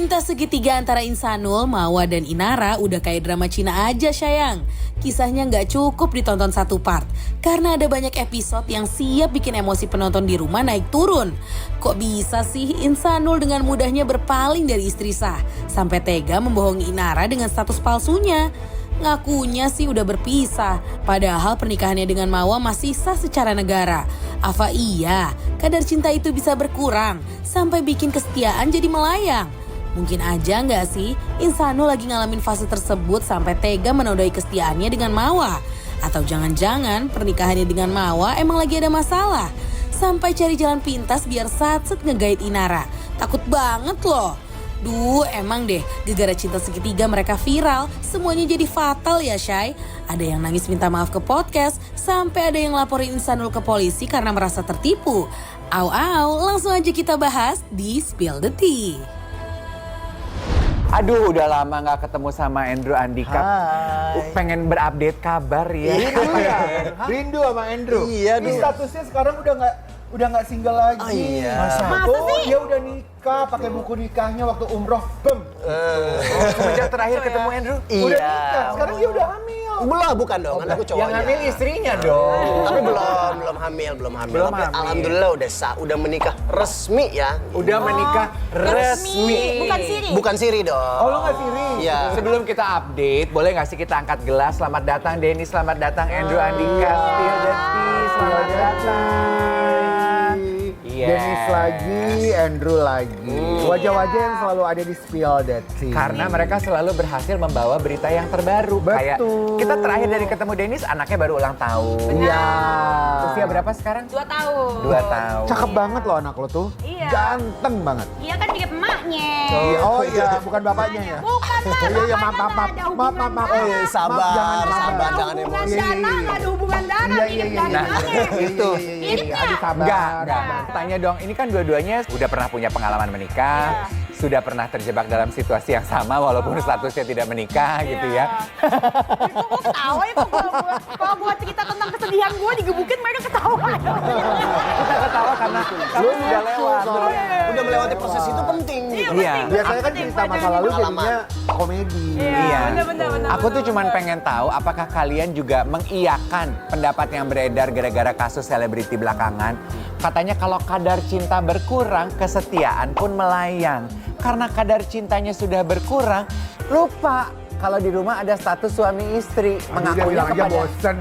Cinta segitiga antara Insanul, Mawa, dan Inara udah kayak drama Cina aja sayang. Kisahnya nggak cukup ditonton satu part, karena ada banyak episode yang siap bikin emosi penonton di rumah naik turun. Kok bisa sih Insanul dengan mudahnya berpaling dari istri sah, sampai tega membohongi Inara dengan status palsunya? Ngakunya sih udah berpisah, padahal pernikahannya dengan Mawa masih sah secara negara. Apa iya, kadar cinta itu bisa berkurang sampai bikin kesetiaan jadi melayang? Mungkin aja nggak sih Insanul lagi ngalamin fase tersebut sampai tega menodai kesetiaannya dengan Mawa? Atau jangan-jangan pernikahannya dengan Mawa emang lagi ada masalah? Sampai cari jalan pintas biar satset ngegait Inara. Takut banget loh. Duh, emang deh, gara-gara cinta segitiga mereka viral, semuanya jadi fatal ya, Syai. Ada yang nangis minta maaf ke podcast, sampai ada yang laporin Insanul ke polisi karena merasa tertipu. Au, langsung aja kita bahas di Spill the Tea. Aduh, udah lama gak ketemu sama Andrew Andika. Hai. Pengen berupdate kabar ya. Rindu ya? Rindu sama Andrew? Iya, Ini statusnya sekarang udah nggak single lagi. Oh, iya. Masa tuh dia udah nikah, pakai buku nikahnya waktu umroh. Bem. Semenjak terakhir ketemu Andrew. Udah Iya. nikah, sekarang dia udah hamil. Belum, bukan dong, kan aku cowoknya. Yang hamil istrinya dong. Tapi belum hamil. Belum Tapi hamil. alhamdulillah udah menikah resmi ya. Udah menikah resmi. Bukan Siri. Bukan Siri dong. Oh, lo nggak siri? Iya. Sebelum kita update, boleh gak sih kita angkat gelas? Selamat datang Denny, selamat datang Andrew Andika. Spill the tea, selamat datang. Yes. Dennis lagi, Andrew lagi. Wajah-wajah yang selalu ada di Spill the Tea. Karena mereka selalu berhasil membawa berita yang terbaru. Kayak Betul. kita terakhir dari ketemu Dennis, anaknya baru ulang tahun. Iya. Usia berapa sekarang? 2 tahun. 2 tahun. Cakep banget loh anak lo tuh. Iya. Ganteng banget. Iya kan mirip emaknya. Oh iya, bukan bapaknya ya. Bukan lah, Iya, bapaknya maaf. nggak ada hubungan Maaf. darah. Sabar, Nggak jangan ada hubungan emosi. darah, nggak ada hubungan darah, Iya, mirip iya, dari iya. mana? Itu. Aduh sabar. Enggak. Tanya dong, ini kan dua-duanya udah pernah punya pengalaman menikah, sudah pernah terjebak dalam situasi yang sama walaupun statusnya tidak menikah gitu ya. Itu gue ketawa ya kalau gue cerita tentang kesedihan gue digebukin mereka ketawa. Kita ketawa karena lu udah lewat. Udah melewati proses itu penting gitu. Iya. Biasanya kan cerita masa lalu jadinya komedi. Iya. bener. Aku tuh cuman pengen tahu apakah kalian juga mengiyakan pendapat yang beredar gara-gara kasus selebriti belakangan. Katanya kalau kadar cinta berkurang, kesetiaan pun melayang. Karena kadar cintanya sudah berkurang, lupa kalau di rumah ada status suami istri. Dia Mengakunya bilang aja kepada... bosen.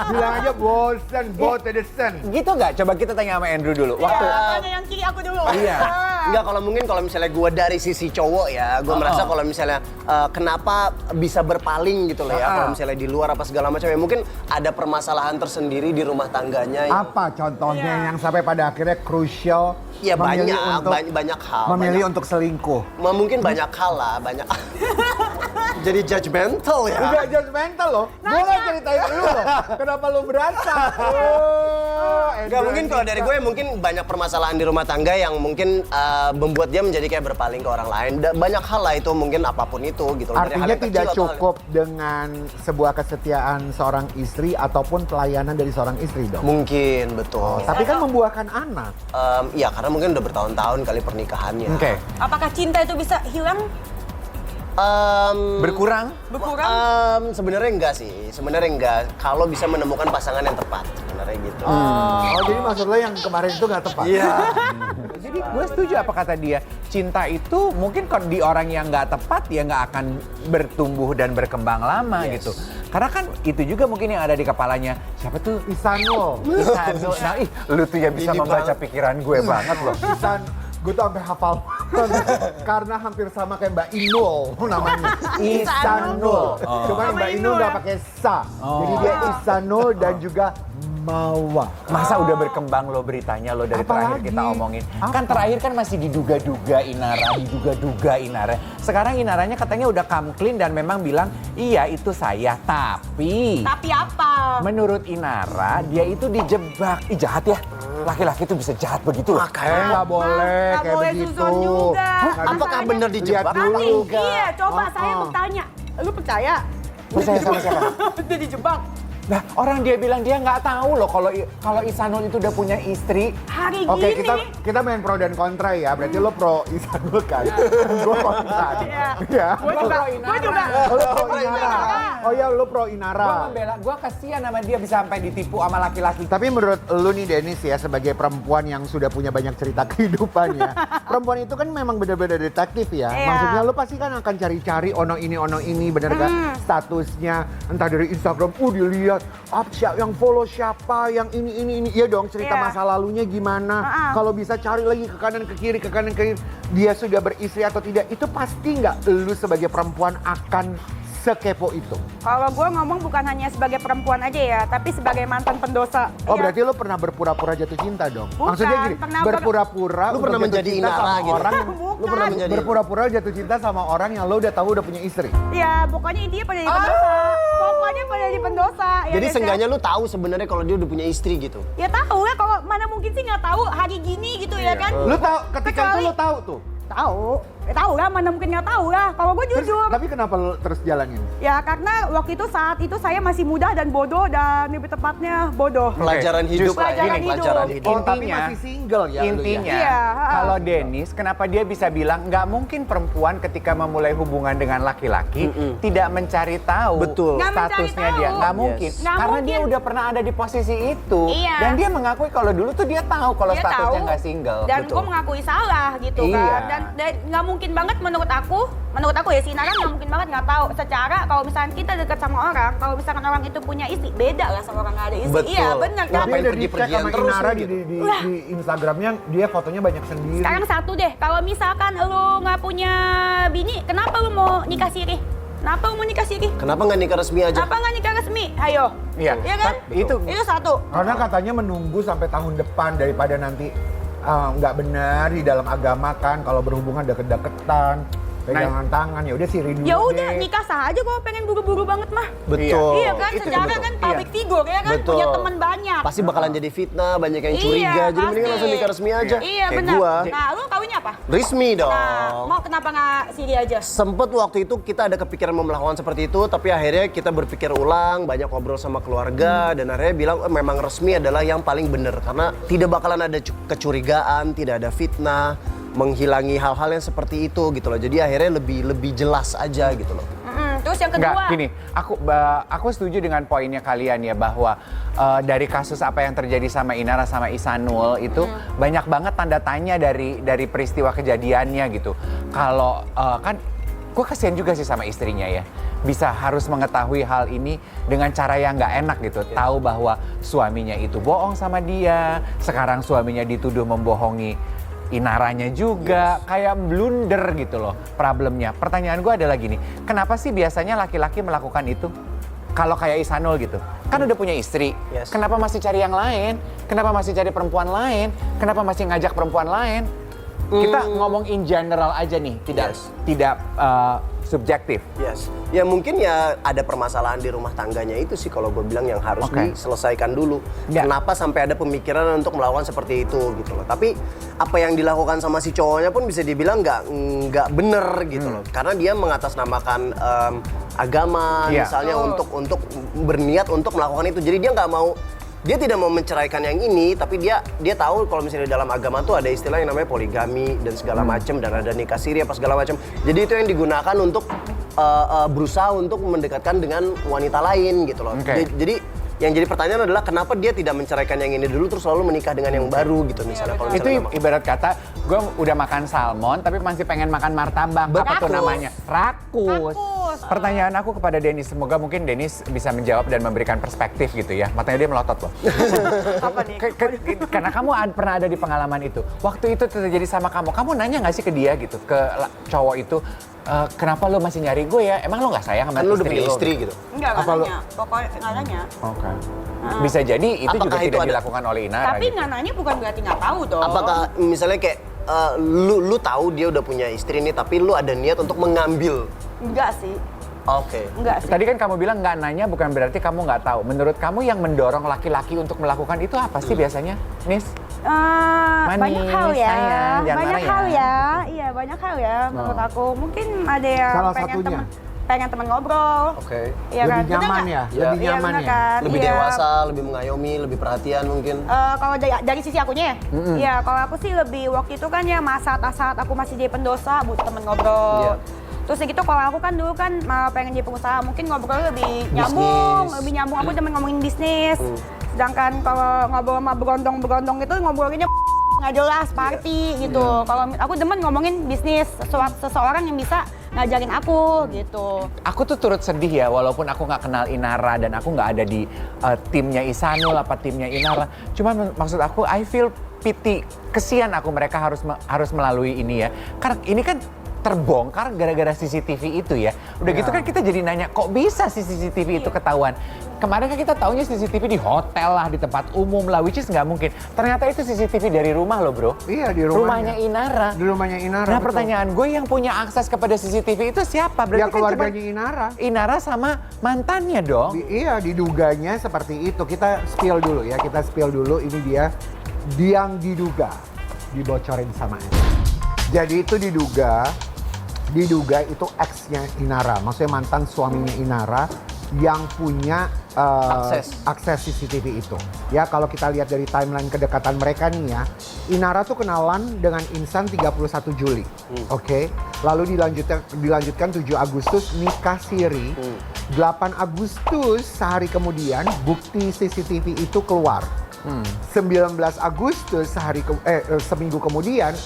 Bilang aja bosen, bosen. Gitu nggak? Coba kita tanya sama Andrew dulu. Waktu Tanya yang kiri aku dulu. Iya. Enggak, kalau misalnya gue dari sisi cowok ya, gue merasa kalau misalnya kenapa bisa berpaling gitu loh ya, kalau misalnya di luar apa segala macam ya, mungkin ada permasalahan tersendiri di rumah tangganya. Apa contohnya yang sampai pada akhirnya krusial? Ya memilih banyak, untuk banyak hal. memilih untuk selingkuh. Mungkin banyak hal lah, banyak. Jadi judgmental ya. Udah judgmental loh. Gue gak ceritain dulu loh. Kenapa lo berasa? Enggak, mungkin kalau dari gue mungkin banyak permasalahan di rumah tangga yang mungkin membuat dia menjadi kayak berpaling ke orang lain. Banyak hal lah itu, mungkin apapun itu gitu. Dari hal Artinya yang kecil tidak atau hal- cukup dengan sebuah kesetiaan seorang istri ataupun pelayanan dari seorang istri dong. Mungkin, betul. Tapi kan membuahkan anak. Iya, karena mungkin udah bertahun-tahun kali pernikahannya. Oke. Apakah cinta itu bisa hilang? Berkurang? Sebenarnya enggak sih. Sebenarnya enggak. Kalau bisa menemukan pasangan yang tepat, sebenarnya gitu. Oh jadi maksud lo yang kemarin itu gak tepat? Iya. Jadi gue setuju apa kata dia. Cinta itu mungkin kalau di orang yang nggak tepat ya nggak akan bertumbuh dan berkembang lama gitu. Karena kan itu juga mungkin yang ada di kepalanya. Siapa tuh? Isanul. Isanul. Nah, lu tuh yang bisa Ini membaca banget. pikiran gue banget loh. Gue tuh sampai hafal. Karena hampir sama kayak Mbak Inul namanya. Isanul. Cuma Sama Mbak Inul Inul nggak ya? pakai sa. Jadi dia Isanul dan juga Mawa. Masa udah berkembang lo beritanya lo dari terakhir Apalagi? kita omongin. Apa? Kan terakhir kan masih diduga-duga Inara. Sekarang Inaranya katanya udah come clean dan memang bilang iya itu saya. Tapi apa? menurut Inara dia itu dijebak. Ih jahat ya. Laki-laki itu bisa jahat begitu loh. Nggak boleh Nggak kayak boleh begitu. susun juga. Nggak Apakah bisa. benar dijebak? Lihat dulu. Iya, coba saya bertanya. Lu percaya? Percaya sama siapa? Dia dijebak. Nah, orang dia bilang dia nggak tahu loh kalau Ihsanul itu udah punya istri. Hari Oke, gini. kita main pro dan kontra ya. Berarti lo pro Ihsanul kan? Gue kontra. Iya. Iya. Gue juga. Gue juga. Lo pro Inara. Oh ya, lo pro Gue Inara. membela, gue kasihan sama dia bisa sampai ditipu sama laki-laki. Tapi menurut lu nih Dennis ya, sebagai perempuan yang sudah punya banyak cerita kehidupannya, perempuan itu kan memang benar-benar detektif ya. Iya. Maksudnya lu pasti kan akan cari-cari ono ini, bener kan? Statusnya, entah dari Instagram, dilihat yang follow siapa, yang ini. Iya dong, cerita Iya. masa lalunya gimana. Kalau bisa cari lagi ke kanan ke kiri, dia sudah beristri atau tidak, itu pasti nggak lu sebagai perempuan akan sekepo itu? Kalau gue ngomong bukan hanya sebagai perempuan aja ya, tapi sebagai mantan pendosa. Oh Iya. berarti lo pernah berpura-pura jatuh cinta dong? Bukan, Maksudnya gini, pernah berpura-pura Lu pernah untuk jatuh menjadi cinta Inara sama gitu? orang Lu pernah menjadi berpura-pura jatuh cinta sama orang yang lo udah tahu udah punya istri. Ya, pokoknya intinya pada jadi pendosa. Pokoknya pada jadi pendosa. Ya Jadi guys, seenggaknya lu tahu sebenarnya kalau dia udah punya istri gitu. ya tahu ya, kalau mana mungkin sih nggak tahu hari gini gitu ya kan? Lo tahu ketika itu Kecuali- lo tahu tuh. Tahu. Tahu lah, mana mungkin nggak tahu lah. Kalau gue Terus, jujur. tapi kenapa lo terus jalanin? Ya karena waktu itu saat itu saya masih muda dan bodoh, dan lebih tepatnya bodoh. Pelajaran hidup lah ya. Pelajaran hidup. Pelajaran hidup. Oh tapi Intinya- masih single ya lo ya? Intinya, Iya, kalau Dennis, kenapa dia bisa bilang nggak mungkin perempuan ketika memulai hubungan dengan laki-laki tidak mencari tahu Betul. Nggak mencari statusnya tahu. dia, nggak mungkin, Nggak karena dia mungkin. udah pernah ada di posisi itu, Iya. dan dia mengakui kalau dulu tuh dia tahu kalau Dia statusnya tahu, nggak single. dan Betul. gue mengakui salah gitu Iya. kan, dan nggak mungkin banget menurut aku ya, si Nara nggak mungkin banget nggak tahu secara kalau misalnya kita dekat sama orang, kalau misalkan orang itu punya istri, beda lah sama orang nggak ada istri. Betul. Iya bener kan. Tapi Ngapain udah pergi-pergian dicek sama terus Inara lu gitu? di Instagramnya dia fotonya banyak sendiri. Sekarang satu deh, kalau misalkan lu nggak punya bini, kenapa lu mau nikah siri? Kenapa lu mau nikah siri? Kenapa nggak nikah resmi aja? Kenapa nggak nikah resmi? Ayo. Iya. Iya kan? Itu Itu satu. Karena katanya menunggu sampai tahun depan daripada nanti nggak benar di dalam agama kan kalau berhubungan deket-deketan, pegangan tangan, ya udah siri dulu Ya udah deh. nikah sah aja kalau pengen buru-buru banget mah. Betul. Iya kan, itu secara betul. kan public figure ya kan, Betul. punya teman banyak. Pasti bakalan jadi fitnah, banyak yang Iya, curiga. Jadi mendingan pasti. langsung nikah resmi aja. Iya Kayak benar. gua. Nah, lu kawinnya apa? Resmi dong. Nah, mau kenapa nggak siri aja? Sempet waktu itu kita ada kepikiran mau melakukan seperti itu, tapi akhirnya kita berpikir ulang, banyak ngobrol sama keluarga, dan akhirnya bilang memang resmi adalah yang paling benar. Karena tidak bakalan ada kecurigaan, tidak ada fitnah, menghilangi hal-hal yang seperti itu gitu loh. Jadi akhirnya lebih jelas aja gitu loh. Terus yang kedua, Enggak, gini, aku setuju dengan poinnya kalian ya bahwa dari kasus apa yang terjadi sama Inara sama Ihsanul itu banyak banget tanda tanya dari peristiwa kejadiannya gitu. Kalau kan gue kasihan juga sih sama istrinya ya. Bisa harus mengetahui hal ini dengan cara yang nggak enak gitu. Tahu bahwa suaminya itu bohong sama dia, sekarang suaminya dituduh membohongi Inaranya juga, kayak blunder gitu loh problemnya. Pertanyaan gue adalah gini, kenapa sih biasanya laki-laki melakukan itu? Kalau kayak Ihsanul gitu, kan udah punya istri, Yes. kenapa masih cari yang lain? Kenapa masih cari perempuan lain? Kenapa masih ngajak perempuan lain? Kita ngomong in general aja nih, tidak subjektif. Yes. Ya mungkin ya ada permasalahan di rumah tangganya itu sih kalau gue bilang yang harus Oke. diselesaikan dulu. Ya. Kenapa sampai ada pemikiran untuk melakukan seperti itu gitu loh. Tapi apa yang dilakukan sama si cowoknya pun bisa dibilang nggak bener gitu loh. Karena dia mengatasnamakan agama Iya. misalnya untuk berniat untuk melakukan itu. Jadi dia tidak mau menceraikan yang ini, tapi dia tahu kalau misalnya dalam agama tuh ada istilah yang namanya poligami dan segala macam, dan ada nikah siri apa segala macam. Jadi itu yang digunakan untuk berusaha untuk mendekatkan dengan wanita lain gitu loh. Oke. Jadi yang jadi pertanyaan adalah kenapa dia tidak menceraikan yang ini dulu terus selalu menikah dengan yang baru gitu misalnya kalau Itu misalnya ibarat kata, gue udah makan salmon tapi masih pengen makan martabak. Apa tuh Rakus. namanya? Rakus. Rakus. Pertanyaan aku kepada Dennis, semoga mungkin Dennis bisa menjawab dan memberikan perspektif gitu ya. Matanya dia melotot loh. apa nih? Karena kamu pernah ada di pengalaman itu. Waktu itu terjadi sama kamu nanya nggak sih ke dia gitu, ke cowok itu, kenapa lo masih nyari gue ya? Emang lo nggak sayang sama kan lu udah istri punya lo? istri gitu. Enggak Apa lu- nanya, pokoknya nggak nanya. Oke. Bisa jadi itu Apakah juga itu tidak ada- dilakukan oleh Inara. Tapi gitu. nggak nanya bukan berarti nggak tahu dong. Apakah misalnya kayak lu tahu dia udah punya istri nih tapi lu ada niat untuk mengambil? Enggak sih, Oke. enggak sih. Tadi kan kamu bilang nggak nanya bukan berarti kamu nggak tahu. Menurut kamu yang mendorong laki-laki untuk melakukan itu apa sih biasanya, Nis? Banyak hal ya, sayang, jangan banyak marah ya. hal ya, iya banyak hal ya menurut aku. Mungkin ada yang Salah pengen satunya? pengen teman ngobrol. Oke. Iya kan? Lebih nyaman ya? Iya. Lebih Iya, nyaman bener ya? kan? Lebih Iya. dewasa, lebih mengayomi, lebih perhatian mungkin. Kalau dari sisi akunya ya, iya kalau aku sih lebih waktu itu kan ya saat aku masih jadi pendosa, butuh temen ngobrol. Iya. Terus gitu kalau aku kan dulu kan pengen jadi pengusaha, mungkin ngobrol lebih nyambung, Aku demen ngomongin bisnis. Sedangkan kalau ngobrol sama berondong-berondong itu ngobrolinnya nggak jelas, party gitu. Kalau aku demen ngomongin bisnis, seseorang yang bisa ngajarin aku gitu. Aku tuh turut sedih ya, walaupun aku nggak kenal Inara dan aku nggak ada di timnya Isanul apa timnya Inara. Cuman maksud aku, I feel pity, kesian aku mereka harus melalui ini ya. Karena ini kan terbongkar gara-gara CCTV itu ya. Udah gitu kan kita jadi nanya, kok bisa sih CCTV itu ketahuan? Kemarin kan kita taunya CCTV di hotel lah, di tempat umum lah, which is nggak mungkin. Ternyata itu CCTV dari rumah loh bro. Iya, di Rumahnya Inara. Di rumahnya Inara. Nah betul. pertanyaan gue, yang punya akses kepada CCTV itu siapa? Berarti Ya kan keluarganya cuma Inara. Inara sama mantannya dong. Iya, diduganya seperti itu. Kita spill dulu ya, Ini dia yang diduga dibocorin sama ex. Jadi itu diduga itu ex-nya Inara, maksudnya mantan suaminya Inara yang punya akses CCTV itu. Ya kalau kita lihat dari timeline kedekatan mereka nih ya, Inara tuh kenalan dengan Insan 31 Juli. Oke. Lalu dilanjutkan 7 Agustus nikah siri. 8 Agustus sehari kemudian bukti CCTV itu keluar. 19 Agustus seminggu kemudian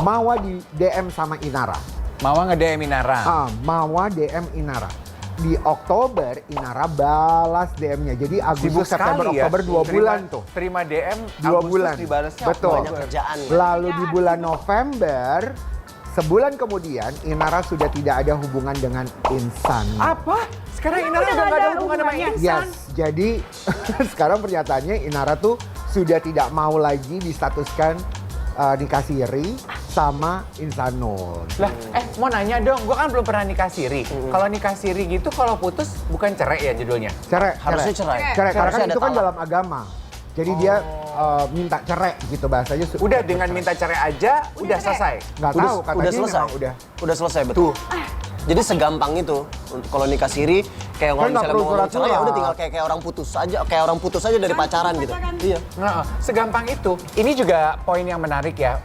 Mawa di DM sama Inara. Mawa nge-DM Inara. Mawa DM Inara. Di Oktober Inara balas DM-nya. Jadi Agustus, September, Oktober 2 bulan tuh. Terima DM 2 bulan. dibalasnya Betul. Banyak kerjaan. Lalu di bulan November, sebulan kemudian Inara sudah tidak ada hubungan dengan Insan. Apa? Sekarang Inara udah gak ada hubungan sama Insan? Yes, jadi sekarang pernyataannya Inara tuh sudah tidak mau lagi distatuskan nikah siri sama Insanul. Lah, mau nanya dong, gue kan belum pernah nikah siri. Kalau nikah siri gitu, kalau putus bukan cerai ya judulnya? Cerai. Harusnya cerai. Cerai, karena kan Harusnya itu ada kan talak. dalam agama. Jadi dia minta cerai gitu bahasanya. Udah dengan minta cerai aja, udah selesai? Nggak tahu, katanya udah selesai. memang udah. Udah selesai betul. Jadi segampang itu untuk kalau nikah siri kayak kalau Kan nggak misalnya perlu mau ngomong cerai ya surat-surat. udah tinggal kayak orang putus aja dari pacaran gitu. Iya. Nah, segampang itu. Ini juga poin yang menarik ya.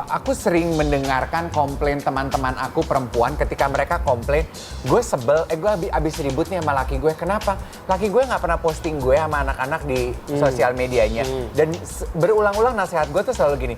Aku sering mendengarkan komplain teman-teman aku perempuan ketika mereka komplain, gue sebel, gue abis ribut nih sama laki gue. Kenapa? Laki gue nggak pernah posting gue sama anak-anak di sosial medianya. Dan berulang-ulang nasihat gue tuh selalu gini,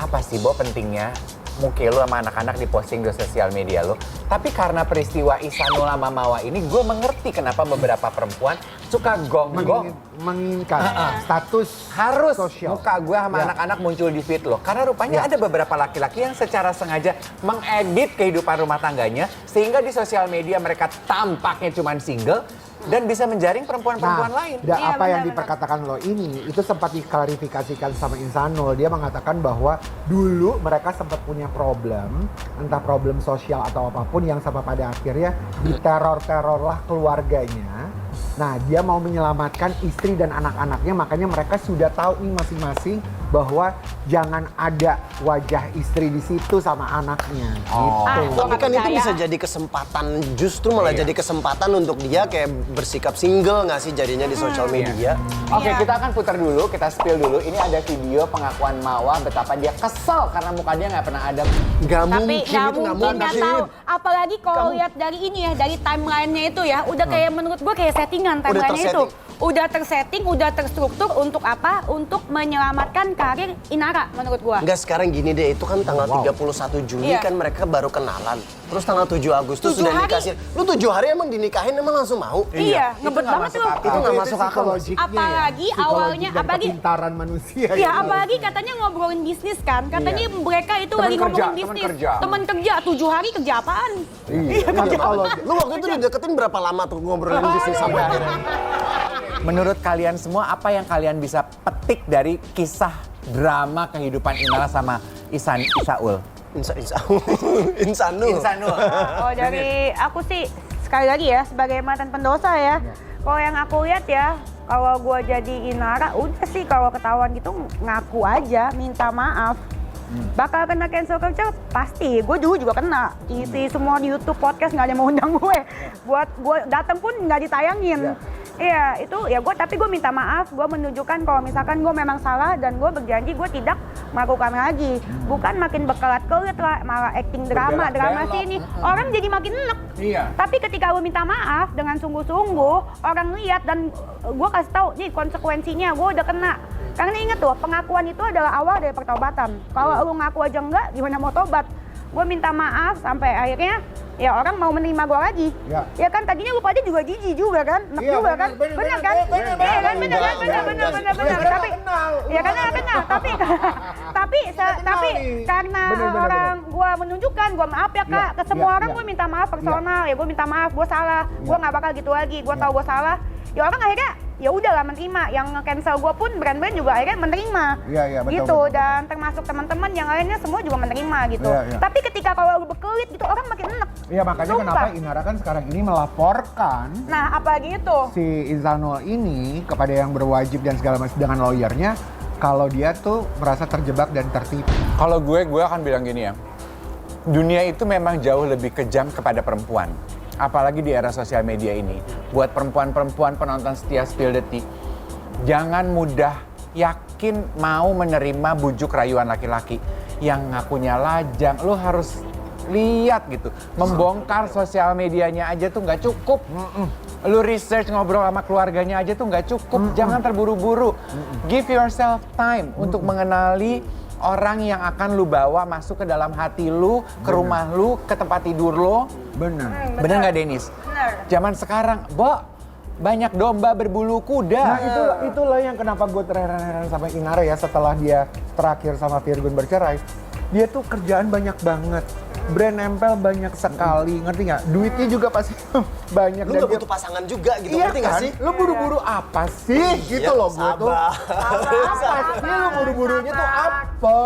apa sih Bo pentingnya muka lu sama anak-anak diposting di sosial media lu? Tapi karena peristiwa Isanul sama Mawa ini, gue mengerti kenapa beberapa perempuan suka gonggong. Menginginkan status Harus sosial. muka gue sama anak-anak muncul di feed lo. Karena rupanya ada beberapa laki-laki yang secara sengaja mengedit kehidupan rumah tangganya, sehingga di sosial media mereka tampaknya cuman single, dan bisa menjaring perempuan-perempuan lain. Iya, Apa yang benar-benar. diperkatakan lo ini, itu sempat diklarifikasikan sama Insanul. Dia mengatakan bahwa dulu mereka sempat punya problem, entah problem sosial atau apapun, yang sampai pada akhirnya diteror-teror lah keluarganya. Nah, dia mau menyelamatkan istri dan anak-anaknya, makanya mereka sudah tahu nih masing-masing bahwa jangan ada wajah istri di situ sama anaknya. Oh. Gitu. Tapi kan itu percaya. bisa jadi kesempatan, justru malah jadi kesempatan untuk dia kayak bersikap single nggak sih jadinya di sosial media. Oke, kita akan putar dulu, kita spill dulu. Ini ada video pengakuan Mawa betapa dia kesel karena mukanya nggak pernah ada. Nggak Tapi mungkin nggak itu nggak mungkin nggak tahu. mungkin. Apalagi kalau lihat dari ini ya, dari timelinenya itu ya, udah kayak menurut gue kayak settingan timelinenya itu. Udah tersetting, udah terstruktur untuk apa? Untuk menyelamatkan karir Inara menurut gue. Enggak, sekarang gini deh, itu kan tanggal 31 Juli Iya. kan mereka baru kenalan. Terus tanggal 7 Agustus 7 sudah hari. nikah. Lu 7 hari emang dinikahin emang langsung mau? Iya, ngebet nggak banget masuk tuh. akal. Itu nggak masuk akal. psikologiknya Apalagi ya. Psikologi awalnya, dan apalagi- kepintaran manusia. Ya gitu. apalagi katanya ngobrolin bisnis kan. Katanya mereka itu Temen lagi kerja, ngomongin temen bisnis. kerja. Temen kerja, 7 hari kerja apaan? Iya, tapi kalau Lu waktu itu dideketin berapa lama tuh ngobrolin bisnis sampai akhirnya? Menurut kalian semua, apa yang kalian bisa petik dari kisah drama kehidupan Inara sama Isaul? Insanul. Insanul. Oh dari aku sih sekali lagi ya sebagai mantan pendosa ya. Kalau yang aku lihat ya, kalau gua jadi Inara udah sih kalau ketahuan gitu ngaku aja, minta maaf. bakal kena cancel culture pasti. Gue dulu juga kena. TV semua di YouTube, podcast nggak ada yang mau undang gue. Buat gue datang pun nggak ditayangin. Iya, itu ya tapi gue minta maaf, gue menunjukkan kalau misalkan gue memang salah dan gue berjanji gue tidak melakukan lagi. Bukan makin berkelat-kelit lah, malah acting drama sini. Orang jadi makin enek. Iya. Tapi ketika gue minta maaf dengan sungguh-sungguh, orang lihat dan gue kasih tahu nih konsekuensinya, gue udah kena. Karena inget tuh, pengakuan itu adalah awal dari pertobatan. Kalau lu ngaku aja enggak, gimana mau tobat? Gue minta maaf sampai akhirnya ya orang mau menerima gue lagi. Ya kan tadinya lu pada juga jijik juga kan, enak juga kan, bener kan? Iya kan, bener. Tapi ya karena kenal, tapi karena orang gue menunjukkan, gue maaf ya kak, ke semua orang gue minta maaf personal, ya gue minta maaf, gue salah, gue nggak bakal gitu lagi, gue tahu gue salah. Ya orang akhirnya ya udahlah menerima, yang nge-cancel gue pun brand-brand juga akhirnya menerima. Iya, betul, gitu betul. Dan termasuk teman-teman yang lainnya semua juga menerima gitu. Iya. Tapi ketika kalau lu berkelit gitu orang makin enek. Iya, makanya Sumpah. kenapa Inara kan sekarang ini melaporkan Nah, apalagi itu. si Izanul ini kepada yang berwajib dan segala macam dengan lawyernya kalau dia tuh merasa terjebak dan tertipu. Kalau gue akan bilang gini ya. Dunia itu memang jauh lebih kejam kepada perempuan. Apalagi di era sosial media ini. Buat perempuan-perempuan penonton setia Spill Detik, jangan mudah yakin mau menerima bujuk rayuan laki-laki yang ngakunya lajang. Lu harus lihat gitu. Membongkar sosial medianya aja tuh nggak cukup. Lu research ngobrol sama keluarganya aja tuh nggak cukup. Jangan terburu-buru. Give yourself time untuk mengenali orang yang akan lu bawa masuk ke dalam hati lu, ke rumah lu, ke tempat tidur lu. Benar. Bener nggak Denis? Bener. Zaman sekarang, banyak domba berbulu kuda. Nah itulah yang kenapa gue terheran-heran sama Inara ya setelah dia terakhir sama Virgun bercerai. Dia tuh kerjaan banyak banget. Brand nempel banyak sekali, ngerti nggak? Duitnya juga pasti banyak. Lu gak butuh pasangan juga gitu, Iya ngerti gak kan? sih? Lu buru-buru apa sih? Gitu loh gue tuh. Sabar. Apa sih lu buru-burunya tuh apa?